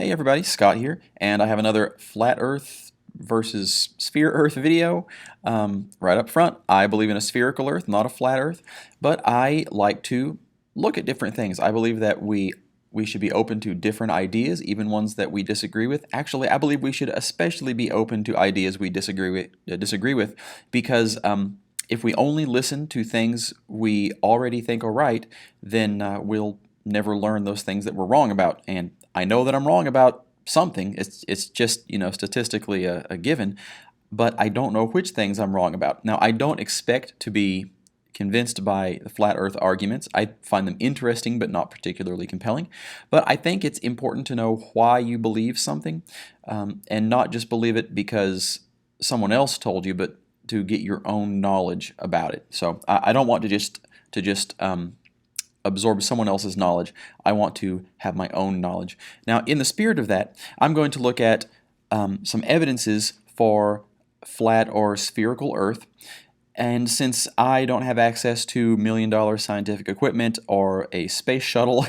Hey everybody, Scott here, and I have another flat Earth versus sphere Earth video. Right up front, I believe in a spherical Earth, not a flat Earth, but I like to look at different things. I believe that we should be open to different ideas, even ones that we disagree with. Actually, I believe we should especially be open to ideas we disagree with, because if we only listen to things we already think are right, then we'll never learn those things that we're wrong about. And I know that I'm wrong about something. It's just, statistically a given, but I don't know which things I'm wrong about. Now, I don't expect to be convinced by the flat earth arguments. I find them interesting but not particularly compelling. But I think it's important to know why you believe something, and not just believe it because someone else told you, but to get your own knowledge about it. So I don't want to just absorb someone else's knowledge. I want to have my own knowledge. Now, in the spirit of that, I'm going to look at some evidences for flat or spherical Earth. And since I don't have access to $1 million scientific equipment or a space shuttle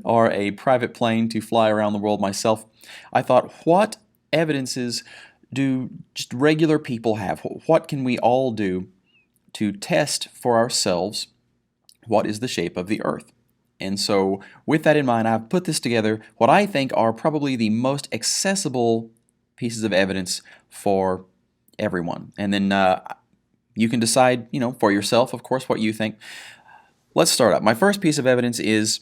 or a private plane to fly around the world myself, I thought, what evidences do just regular people have? What can we all do to test for ourselves what is the shape of the Earth? And so, with that in mind, I've put this together, what I think are probably the most accessible pieces of evidence for everyone. And then you can decide, for yourself, of course, what you think. Let's start up. My first piece of evidence is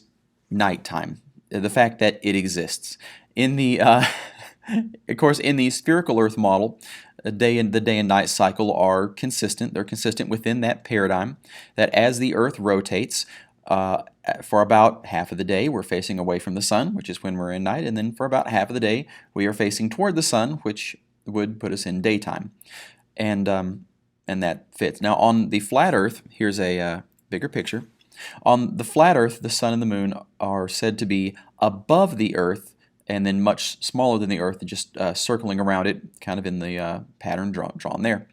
nighttime, the fact that it exists. In the, of course, in the spherical Earth model, the day and night cycle are consistent. They're consistent within that paradigm. That as the Earth rotates, for about half of the day, we're facing away from the sun, which is when we're in night, and then for about half of the day, we are facing toward the sun, which would put us in daytime, and that fits. Now, on the flat Earth, here's a bigger picture. On the flat Earth, the sun and the moon are said to be above the Earth, and then much smaller than the Earth, just circling around it, kind of in the pattern drawn there.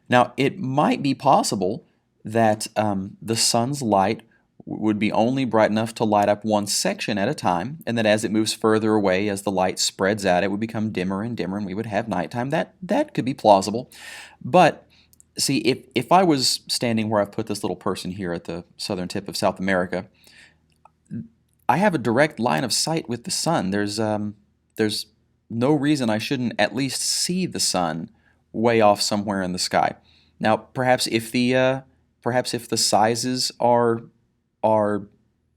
Now, it might be possible that the sun's light would be only bright enough to light up one section at a time, and that as it moves further away, as the light spreads out, it would become dimmer and dimmer, and we would have nighttime. That could be plausible. But see, if I was standing where I've put this little person here at the southern tip of South America, I have a direct line of sight with the sun. There's no reason I shouldn't at least see the sun way off somewhere in the sky. Now, perhaps if the sizes are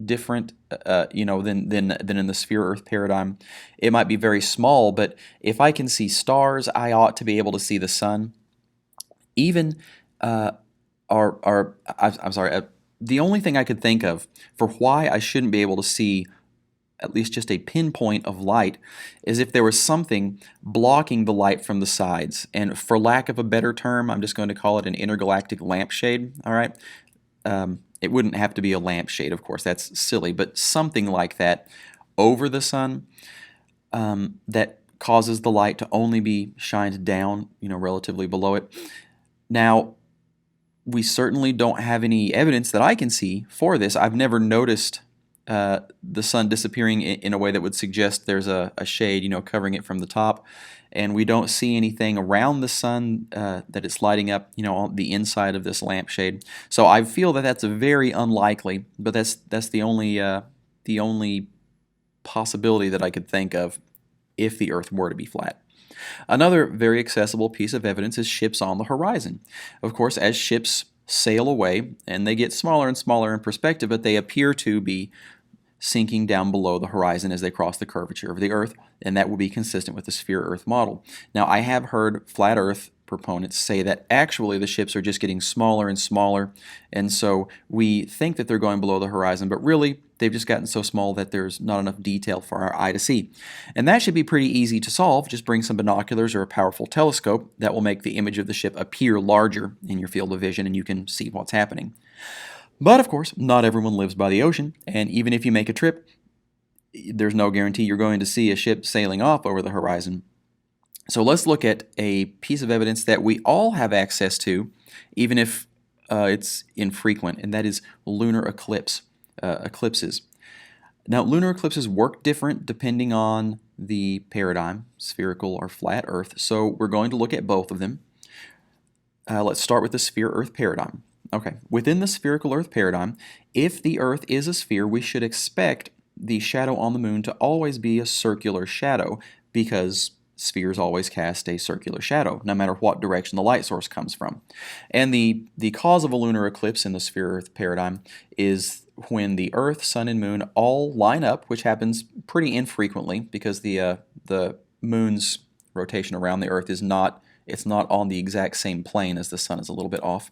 different, than in the sphere Earth paradigm, it might be very small. But if I can see stars, I ought to be able to see the sun. Even I'm sorry. The only thing I could think of for why I shouldn't be able to see at least just a pinpoint of light is if there was something blocking the light from the sides. And for lack of a better term, I'm just going to call it an intergalactic lampshade. All right. It wouldn't have to be a lampshade, of course. That's silly, but something like that over the sun that causes the light to only be shined down, relatively below it. Now, we certainly don't have any evidence that I can see for this. I've never noticed the sun disappearing in a way that would suggest there's a shade, covering it from the top. And we don't see anything around the sun that it's lighting up, on the inside of this lampshade. So I feel that that's a very unlikely, but that's the only possibility that I could think of if the Earth were to be flat. Another very accessible piece of evidence is ships on the horizon. Of course, as ships sail away, and they get smaller and smaller in perspective, but they appear to be sinking down below the horizon as they cross the curvature of the Earth, and that will be consistent with the sphere Earth model. Now, I have heard flat Earth proponents say that actually the ships are just getting smaller and smaller, and so we think that they're going below the horizon, but really they've just gotten so small that there's not enough detail for our eye to see. And that should be pretty easy to solve. Just bring some binoculars or a powerful telescope that will make the image of the ship appear larger in your field of vision, and you can see what's happening. But of course, not everyone lives by the ocean, and even if you make a trip, there's no guarantee you're going to see a ship sailing off over the horizon. So let's look at a piece of evidence that we all have access to, even if it's infrequent, and that is lunar eclipses. Now, lunar eclipses work different depending on the paradigm, spherical or flat Earth. So we're going to look at both of them. Let's start with the sphere-Earth paradigm. Okay, within the spherical Earth paradigm, if the Earth is a sphere, we should expect the shadow on the moon to always be a circular shadow because spheres always cast a circular shadow, no matter what direction the light source comes from. And the cause of a lunar eclipse in the sphere-Earth paradigm is when the Earth, Sun, and Moon all line up, which happens pretty infrequently because the Moon's rotation around the Earth is not on the exact same plane as the Sun, is a little bit off.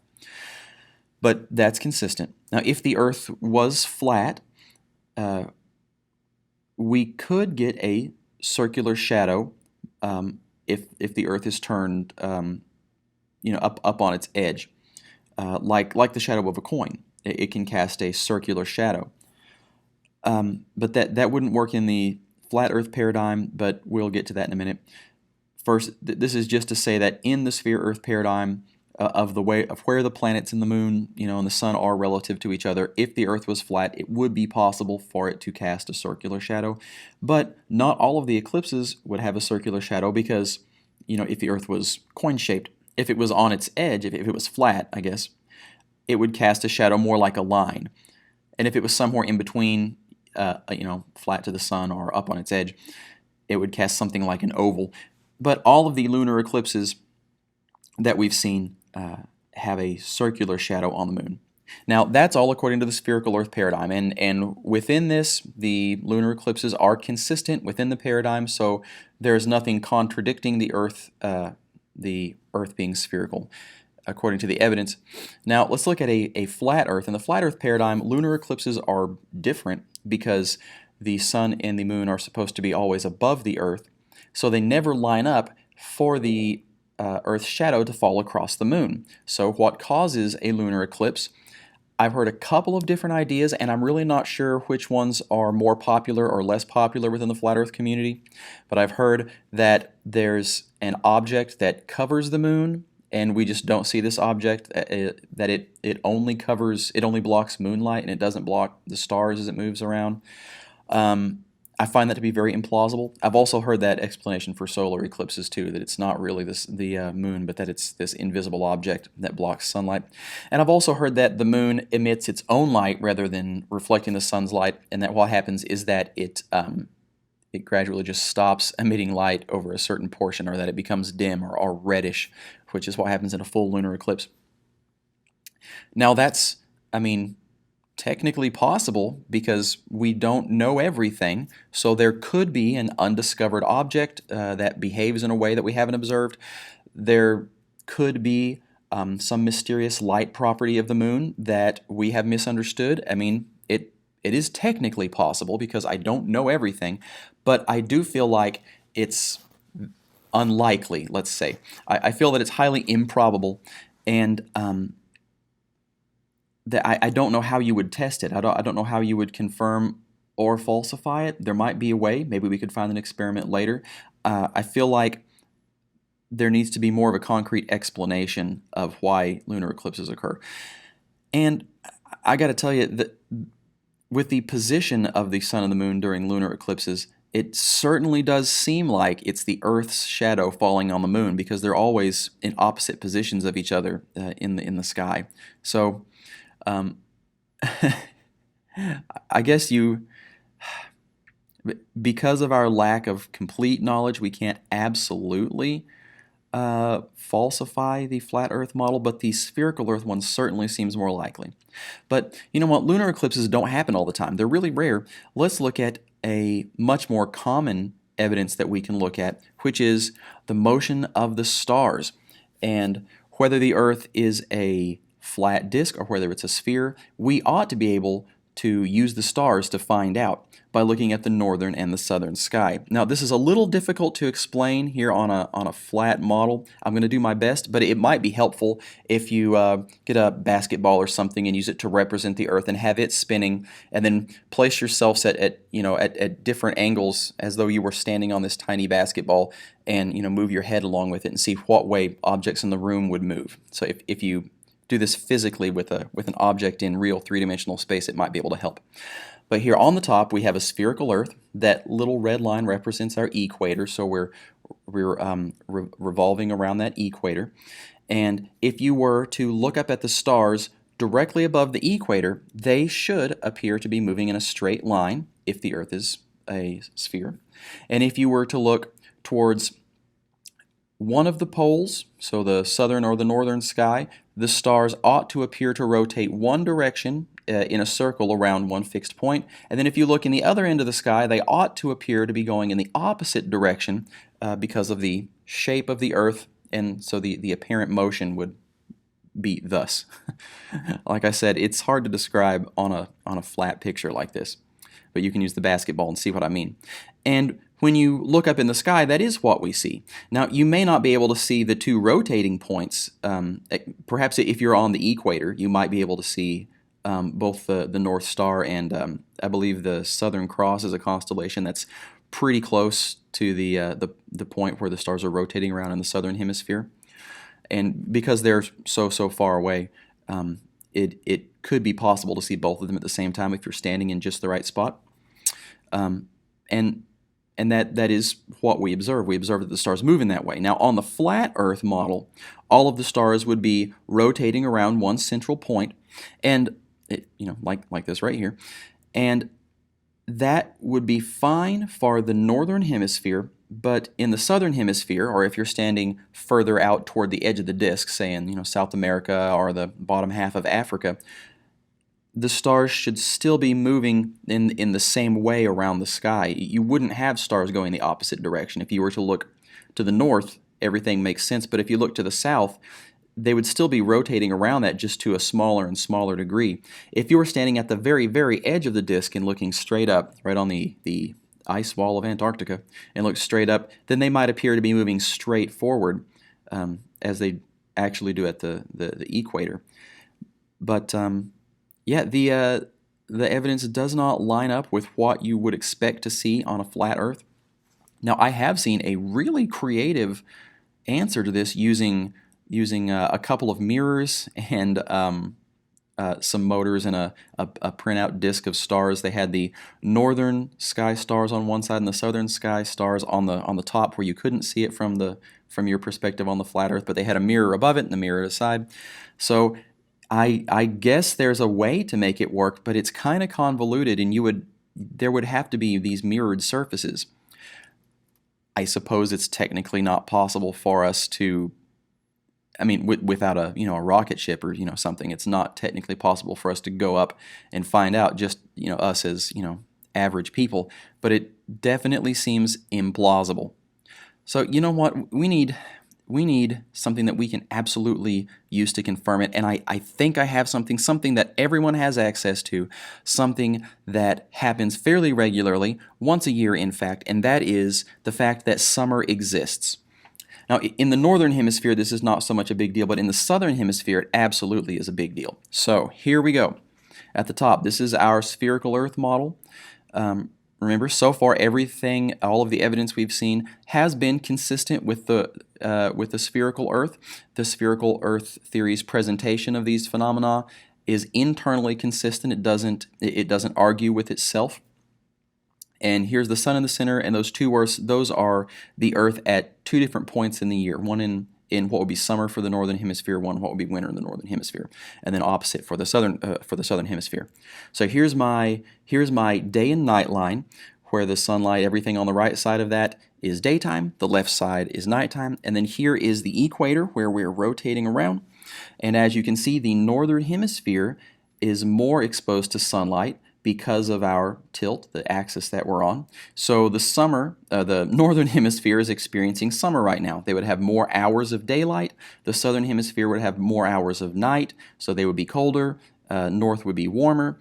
But that's consistent. Now, if the Earth was flat, we could get a circular shadow if the Earth is turned, up on its edge, like the shadow of a coin. It can cast a circular shadow. But that wouldn't work in the flat Earth paradigm. But we'll get to that in a minute. First, this is just to say that in the sphere-Earth paradigm of where the planets and the Moon, and the Sun are relative to each other, if the Earth was flat, it would be possible for it to cast a circular shadow. But not all of the eclipses would have a circular shadow because, if the Earth was coin-shaped, if it was on its edge, if it was flat, I guess, it would cast a shadow more like a line. And if it was somewhere in between, flat to the Sun or up on its edge, it would cast something like an oval. But all of the lunar eclipses that we've seen have a circular shadow on the Moon. Now, that's all according to the spherical Earth paradigm, and within this, the lunar eclipses are consistent within the paradigm, so there's nothing contradicting the Earth being spherical, according to the evidence. Now, let's look at a flat Earth. In the flat Earth paradigm, lunar eclipses are different because the Sun and the Moon are supposed to be always above the Earth, so they never line up for the Earth's shadow to fall across the Moon. So what causes a lunar eclipse? I've heard a couple of different ideas, and I'm really not sure which ones are more popular or less popular within the flat Earth community, but I've heard that there's an object that covers the Moon, and we just don't see this object, that it only blocks moonlight, and it doesn't block the stars as it moves around. I find that to be very implausible. I've also heard that explanation for solar eclipses too, that it's not really the moon, but that it's this invisible object that blocks sunlight. And I've also heard that the moon emits its own light rather than reflecting the sun's light, and that what happens is that it gradually just stops emitting light over a certain portion, or that it becomes dim or reddish, which is what happens in a full lunar eclipse. Now that's, technically possible because we don't know everything, so there could be an undiscovered object that behaves in a way that we haven't observed. There could be some mysterious light property of the moon that we have misunderstood. It is technically possible because I don't know everything, but I do feel like it's unlikely, let's say. I feel that it's highly improbable, and that I don't know how you would test it. I don't know how you would confirm or falsify it. There might be a way. Maybe we could find an experiment later. I feel like there needs to be more of a concrete explanation of why lunar eclipses occur. And I got to tell you that with the position of the Sun and the Moon during lunar eclipses, it certainly does seem like it's the Earth's shadow falling on the Moon because they're always in opposite positions of each other in the sky. So I guess because of our lack of complete knowledge, we can't absolutely falsify the flat Earth model, but the spherical Earth one certainly seems more likely. But you know what? Lunar eclipses don't happen all the time. They're really rare. Let's look at a much more common evidence that we can look at, which is the motion of the stars. And whether the Earth is a flat disk or whether it's a sphere, we ought to be able to use the stars to find out by looking at the northern and the southern sky. Now, this is a little difficult to explain here on a flat model. I'm going to do my best, but it might be helpful if you get a basketball or something and use it to represent the Earth and have it spinning, and then place yourselves at different angles as though you were standing on this tiny basketball, and move your head along with it and see what way objects in the room would move. So if you do this physically with an object in real three-dimensional space, it might be able to help. But here on the top, we have a spherical Earth. That little red line represents our equator, so we're revolving around that equator. And if you were to look up at the stars directly above the equator, they should appear to be moving in a straight line if the Earth is a sphere. And if you were to look towards one of the poles, so the southern or the northern sky, the stars ought to appear to rotate one direction in a circle around one fixed point. And then if you look in the other end of the sky, they ought to appear to be going in the opposite direction because of the shape of the Earth, and so the apparent motion would be thus. Like I said, it's hard to describe on a flat picture like this, but you can use the basketball and see what I mean. And when you look up in the sky, that is what we see. Now, you may not be able to see the two rotating points. Perhaps if you're on the equator, you might be able to see both the North Star and I believe the Southern Cross is a constellation that's pretty close to the point where the stars are rotating around in the southern hemisphere. And because they're so far away, it could be possible to see both of them at the same time if you're standing in just the right spot. And that is what we observe. We observe that the stars move in that way. Now, on the flat Earth model, all of the stars would be rotating around one central point, and like this right here, and that would be fine for the northern hemisphere. But in the southern hemisphere, or if you're standing further out toward the edge of the disk, say in South America or the bottom half of Africa, the stars should still be moving in the same way around the sky. You wouldn't have stars going the opposite direction. If you were to look to the north, everything makes sense. But if you look to the south, they would still be rotating around that just to a smaller and smaller degree. If you were standing at the very, very edge of the disk and looking straight up, right on the ice wall of Antarctica, and look straight up, then they might appear to be moving straight forward as they actually do at the equator. But yeah, the evidence does not line up with what you would expect to see on a flat Earth. Now, I have seen a really creative answer to this using a couple of mirrors and some motors and a printout disk of stars. They had the northern sky stars on one side and the southern sky stars on the top, where you couldn't see it from your perspective on the flat Earth, but they had a mirror above it and a mirror at the side. So I guess there's a way to make it work, but it's kind of convoluted, and there would have to be these mirrored surfaces. I suppose it's technically not possible for us to, without a rocket ship or something, it's not technically possible for us to go up and find out, just us as average people, but it definitely seems implausible. So you know what, we need something that we can absolutely use to confirm it, and I think I have something that everyone has access to, something that happens fairly regularly, once a year in fact, and that is the fact that summer exists. Now, in the northern hemisphere, this is not so much a big deal, but in the southern hemisphere, it absolutely is a big deal. So here we go. At the top, this is our spherical Earth model. Remember, so far, all of the evidence we've seen has been consistent with the spherical Earth. The spherical Earth theory's presentation of these phenomena is internally consistent. It doesn't argue with itself. And here's the sun in the center, and those are the Earth at two different points in the year. One in what would be summer for the northern hemisphere, one what would be winter in the northern hemisphere, and then opposite for the southern hemisphere. So here's my day and night line, where the sunlight, everything on the right side of that is daytime, the left side is nighttime, and then here is the equator where we're rotating around. And as you can see, the northern hemisphere is more exposed to sunlight because of our tilt, the axis that we're on. So the northern hemisphere is experiencing summer right now. They would have more hours of daylight. The southern hemisphere would have more hours of night, so they would be colder. North would be warmer.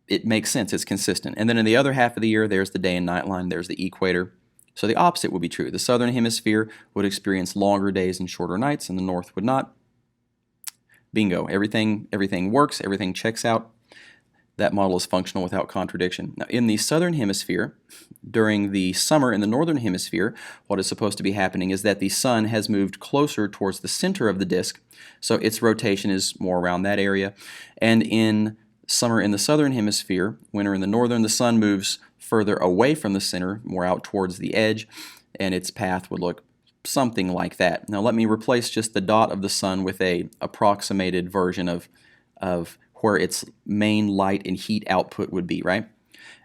It makes sense, it's consistent. And then in the other half of the year, there's the day and night line, there's the equator. So the opposite would be true. The southern hemisphere would experience longer days and shorter nights, and the north would not. Bingo, everything works, everything checks out. That model is functional without contradiction. Now, in the southern hemisphere, during the summer in the northern hemisphere, what is supposed to be happening is that the sun has moved closer towards the center of the disk, so its rotation is more around that area. And in Summer in the southern hemisphere, winter in the northern. The sun moves further away from the center, more out towards the edge, and its path would look something like that. Now let me replace just the dot of the sun with a approximated version of where its main light and heat output would be, right?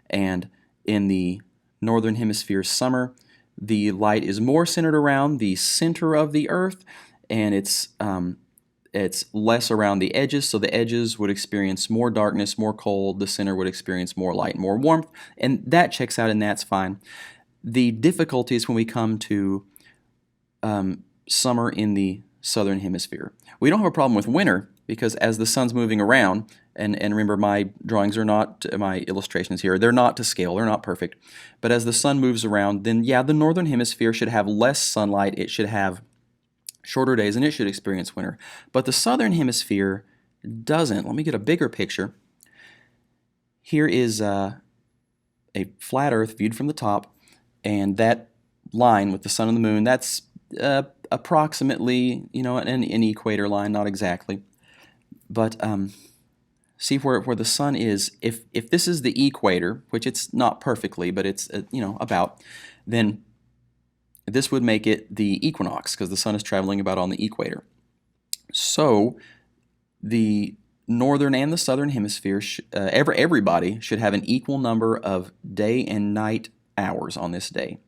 And in the northern hemisphere summer, the light is more centered around the center of the Earth, and it's less around the edges, so the edges would experience more darkness, more cold, the center would experience more light, more warmth, and that checks out and that's fine. The difficulty is when we come to summer in the southern hemisphere. We don't have a problem with winter because as the sun's moving around, and remember my drawings are not, my illustrations here, they're not to scale, they're not perfect, but as the sun moves around, then yeah, the northern hemisphere should have less sunlight, it should have shorter days, and it should experience winter. But the southern hemisphere doesn't. Let me get a bigger picture. Here is a flat Earth viewed from the top, and that line with the sun and the moon, that's approximately, an equator line, not exactly. But see where the sun is. If this is the equator, which it's not perfectly, but it's about, then this would make it the equinox because the sun is traveling about on the equator. So the northern and the southern hemisphere, everybody should have an equal number of day and night hours on this day.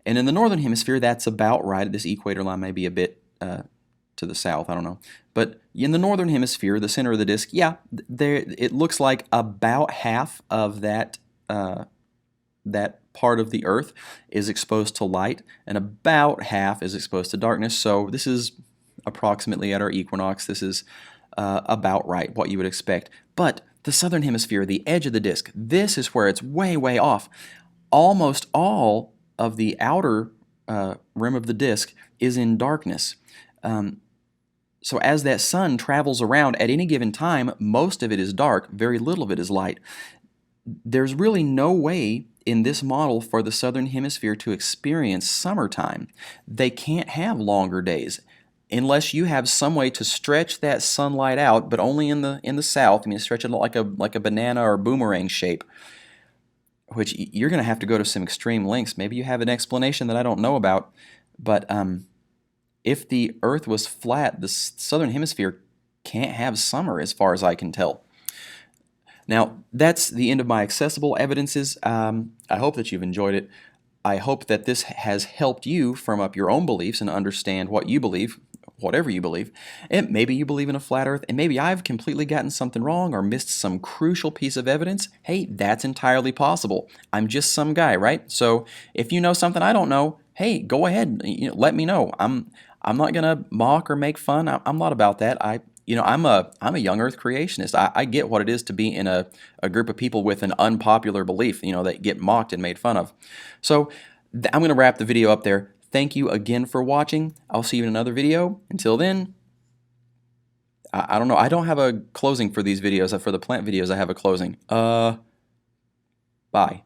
And in the northern hemisphere, that's about right. This equator line may be a bit to the south, I don't know. But in the northern hemisphere, the center of the disk, yeah, it looks like about half of that part of the Earth is exposed to light, and about half is exposed to darkness. So this is approximately at our equinox. This is about right, what you would expect. But the southern hemisphere, the edge of the disk, this is where it's way, way off. Almost all of the outer rim of the disk is in darkness. So as that sun travels around at any given time, most of it is dark, very little of it is light. There's really no way in this model for the southern hemisphere to experience summertime. They can't have longer days unless you have some way to stretch that sunlight out, but only in the south. I mean, stretch it like a banana or boomerang shape, which you're going to have to go to some extreme lengths. Maybe you have an explanation that I don't know about, but if the Earth was flat, the southern hemisphere can't have summer as far as I can tell. Now, that's the end of my accessible evidences. I hope that you've enjoyed it. I hope that this has helped you firm up your own beliefs and understand what you believe, whatever you believe. And maybe you believe in a flat Earth, and maybe I've completely gotten something wrong or missed some crucial piece of evidence. Hey, that's entirely possible. I'm just some guy, right? So if you know something I don't know, hey, go ahead, let me know. I'm not gonna mock or make fun. I'm not about that. I'm a young Earth creationist. I get what it is to be in a group of people with an unpopular belief, that get mocked and made fun of. So I'm going to wrap the video up there. Thank you again for watching. I'll see you in another video. Until then, I don't know. I don't have a closing for these videos. For the plant videos, I have a closing. Bye.